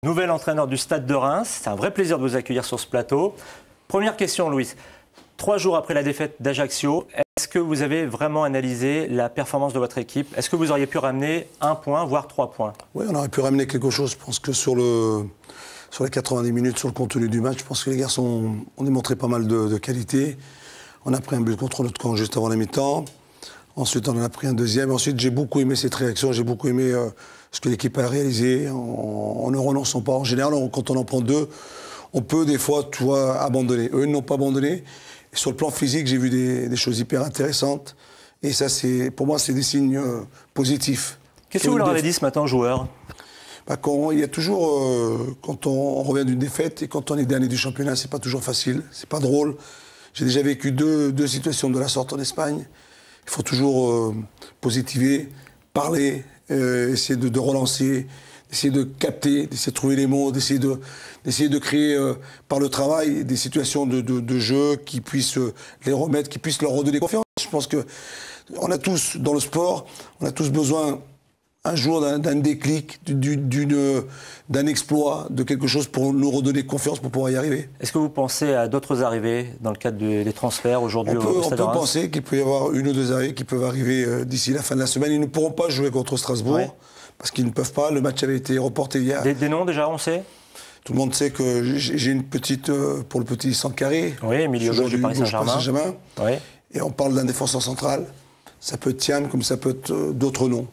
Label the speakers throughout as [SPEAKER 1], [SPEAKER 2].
[SPEAKER 1] Nouvel entraîneur du Stade de Reims. C'est un vrai plaisir de vous accueillir sur ce plateau. Première question, Louis. 3 jours après la défaite d'Ajaccio, est-ce que vous avez vraiment analysé la performance de votre équipe? Est-ce que vous auriez pu ramener 1 point, voire 3 points?
[SPEAKER 2] Oui, on aurait pu ramener quelque chose. Je pense que sur les 90 minutes, sur le contenu du match, je pense que les garçons ont démontré pas mal de qualité. On a pris un but contre notre camp juste avant la mi-temps. Ensuite, on en a pris un deuxième. Ensuite, j'ai beaucoup aimé cette réaction. J'ai beaucoup aimé ce que l'équipe a réalisé en ne renonçant pas. En général, quand on en prend 2, on peut des fois abandonner. Eux, ils n'ont pas abandonné. Et sur le plan physique, j'ai vu des choses hyper intéressantes. Et ça, pour moi, c'est des signes positifs.
[SPEAKER 1] Qu'est-ce que vous leur avez dit ce matin aux joueurs?
[SPEAKER 2] Il y a toujours, quand on revient d'une défaite et quand on est dernier du championnat, c'est pas toujours facile, c'est pas drôle. J'ai déjà vécu deux situations de la sorte en Espagne. Il faut toujours positiver, parler, essayer de relancer, essayer de capter, d'essayer de trouver les mots, d'essayer de créer par le travail des situations de jeu qui puissent les remettre, qui puissent leur redonner confiance. Je pense que on a tous, dans le sport, on a tous besoin un jour d'un déclic, d'un exploit, de quelque chose pour nous redonner confiance pour pouvoir y arriver.
[SPEAKER 1] Est-ce que vous pensez à d'autres arrivées dans le cadre des transferts aujourd'hui au Stade de Reims?
[SPEAKER 2] On peut penser qu'il peut y avoir 1 ou 2 arrivées qui peuvent arriver d'ici la fin de la semaine. Ils ne pourront pas jouer contre Strasbourg, parce qu'ils ne peuvent pas. Le match avait été reporté hier.
[SPEAKER 1] Des noms déjà, on sait?
[SPEAKER 2] Tout le monde sait que j'ai une petite, pour le petit Sankaré.
[SPEAKER 1] Oui, milieu gauche du Paris Saint-Germain.
[SPEAKER 2] Oui. Et on parle d'un défenseur central. Ça peut être Thiam, comme ça peut être d'autres noms.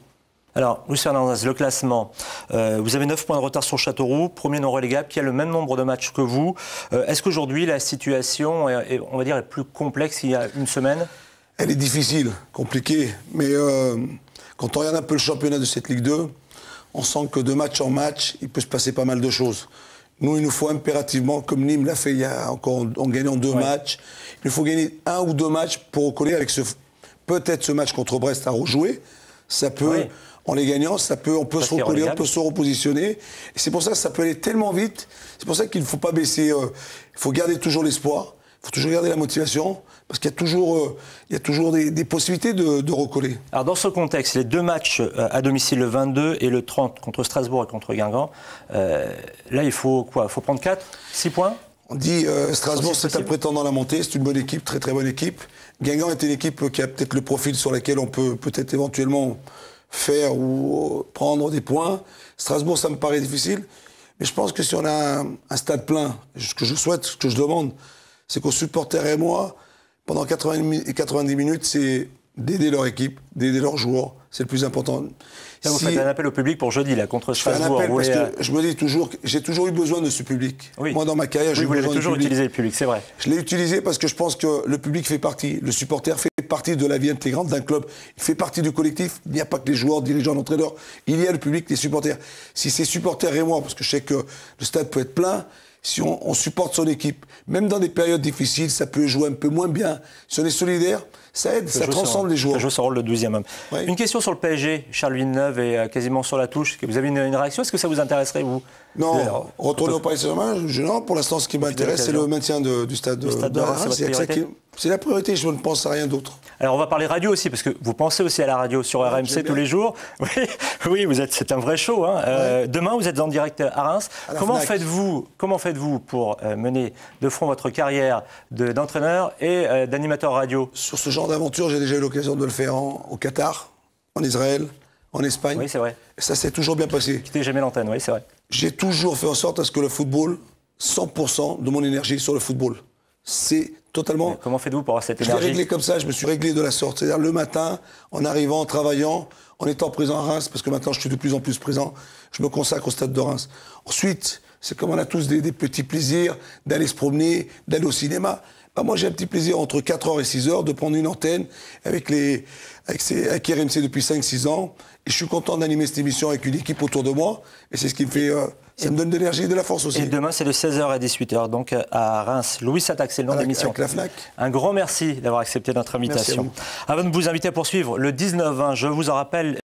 [SPEAKER 1] Alors, Luis Fernandez, le classement. Vous avez 9 points de retard sur Châteauroux, premier non relégable, qui a le même nombre de matchs que vous. Est-ce qu'aujourd'hui, la situation, on va dire, est plus complexe qu'il y a une semaine?
[SPEAKER 2] Elle est difficile, compliquée. Mais quand on regarde un peu le championnat de cette Ligue 2, on sent que de match en match, il peut se passer pas mal de choses. Nous, il nous faut impérativement, comme Nîmes l'a fait il y a encore, en gagnant 2 matchs, il nous faut gagner 1 ou 2 matchs pour recoller avec peut-être ce match contre Brest à rejouer. Ça peut... En les gagnant, on peut se recoller, on peut se repositionner. Et c'est pour ça que ça peut aller tellement vite. C'est pour ça qu'il ne faut pas baisser. Il faut garder toujours l'espoir. Il faut toujours garder la motivation. Parce qu'il y a toujours des possibilités de recoller.
[SPEAKER 1] Alors dans ce contexte, les 2 matchs à domicile, le 22 et le 30 contre Strasbourg et contre Guingamp, là il faut quoi? Il faut prendre 6 points?
[SPEAKER 2] On dit Strasbourg, c'est un prétendant à la montée. C'est une bonne équipe, très très bonne équipe. Guingamp est une équipe qui a peut-être le profil sur lequel on peut peut-être éventuellement faire ou prendre des points. Strasbourg, ça me paraît difficile. Mais je pense que si on a un stade plein, ce que je souhaite, ce que je demande, c'est qu'aux supporters et moi, pendant 90 minutes, c'est d'aider leur équipe, d'aider leurs joueurs. C'est le plus important.
[SPEAKER 1] Là, vous faites un appel au public pour jeudi, là, contre Strasbourg.
[SPEAKER 2] Je fais un appel parce que je me dis toujours, j'ai toujours eu besoin de ce public.
[SPEAKER 1] Oui.
[SPEAKER 2] Moi, dans ma carrière, j'ai eu besoin du public.
[SPEAKER 1] Vous avez toujours utilisé le public, c'est vrai.
[SPEAKER 2] Je l'ai utilisé parce que je pense que le public fait partie, le supporter fait partie de la vie intégrante d'un club. Il fait partie du collectif. Il n'y a pas que les joueurs, dirigeants, entraîneurs. Il y a le public, les supporters. Si ces supporters et moi, parce que je sais que le stade peut être plein, si on supporte son équipe, même dans des périodes difficiles, ça peut jouer un peu moins bien. Si on est solidaire, ça aide, ça transcende les joueurs.
[SPEAKER 1] Ça joue son rôle de 12e homme.
[SPEAKER 2] Oui.
[SPEAKER 1] Une question sur le PSG. Charles Villeneuve est quasiment sur la touche. Vous avez une réaction? Est-ce que ça vous intéresserait, vous?
[SPEAKER 2] Non, retourner au Paris Saint-Germain, non. Pour l'instant, ce qui m'intéresse, c'est le maintien du stade de Reims. C'est la priorité, je ne pense à rien d'autre.
[SPEAKER 1] Alors, on va parler radio aussi, parce que vous pensez aussi à la radio sur RMC tous les jours. Oui, c'est un vrai show. Demain, vous êtes en direct à Reims. Comment faites-vous pour mener de front votre carrière d'entraîneur et d'animateur radio?
[SPEAKER 2] Sur ce genre d'aventure, j'ai déjà eu l'occasion de le faire au Qatar, en Israël, en Espagne.
[SPEAKER 1] Oui, c'est vrai.
[SPEAKER 2] Et ça s'est toujours bien passé.
[SPEAKER 1] Quittez jamais l'antenne, oui, c'est vrai.
[SPEAKER 2] J'ai toujours fait en sorte à ce que le football, 100% de mon énergie sur le football. C'est totalement...
[SPEAKER 1] Mais comment faites-vous pour avoir cette énergie?
[SPEAKER 2] Je l'ai réglé comme ça, je me suis réglé de la sorte. C'est-à-dire le matin, en arrivant, en travaillant, en étant présent à Reims, parce que maintenant je suis de plus en plus présent, je me consacre au stade de Reims. Ensuite, c'est comme on a tous des petits plaisirs, d'aller se promener, d'aller au cinéma. Moi, j'ai un petit plaisir entre 4h et 6h de prendre une antenne avec RMC depuis 5-6 ans. Et je suis content d'animer cette émission avec une équipe autour de moi. Et c'est ce qui me fait... ça me donne de l'énergie et de la force aussi.
[SPEAKER 1] Et demain, c'est de 16h à 18h, donc à Reims. Louis Attaque, c'est le nom de l'émission.
[SPEAKER 2] Avec la FNAC.
[SPEAKER 1] Un grand merci d'avoir accepté notre invitation.
[SPEAKER 2] Merci à vous.
[SPEAKER 1] Avant de vous inviter à poursuivre le 19-20, je vous en rappelle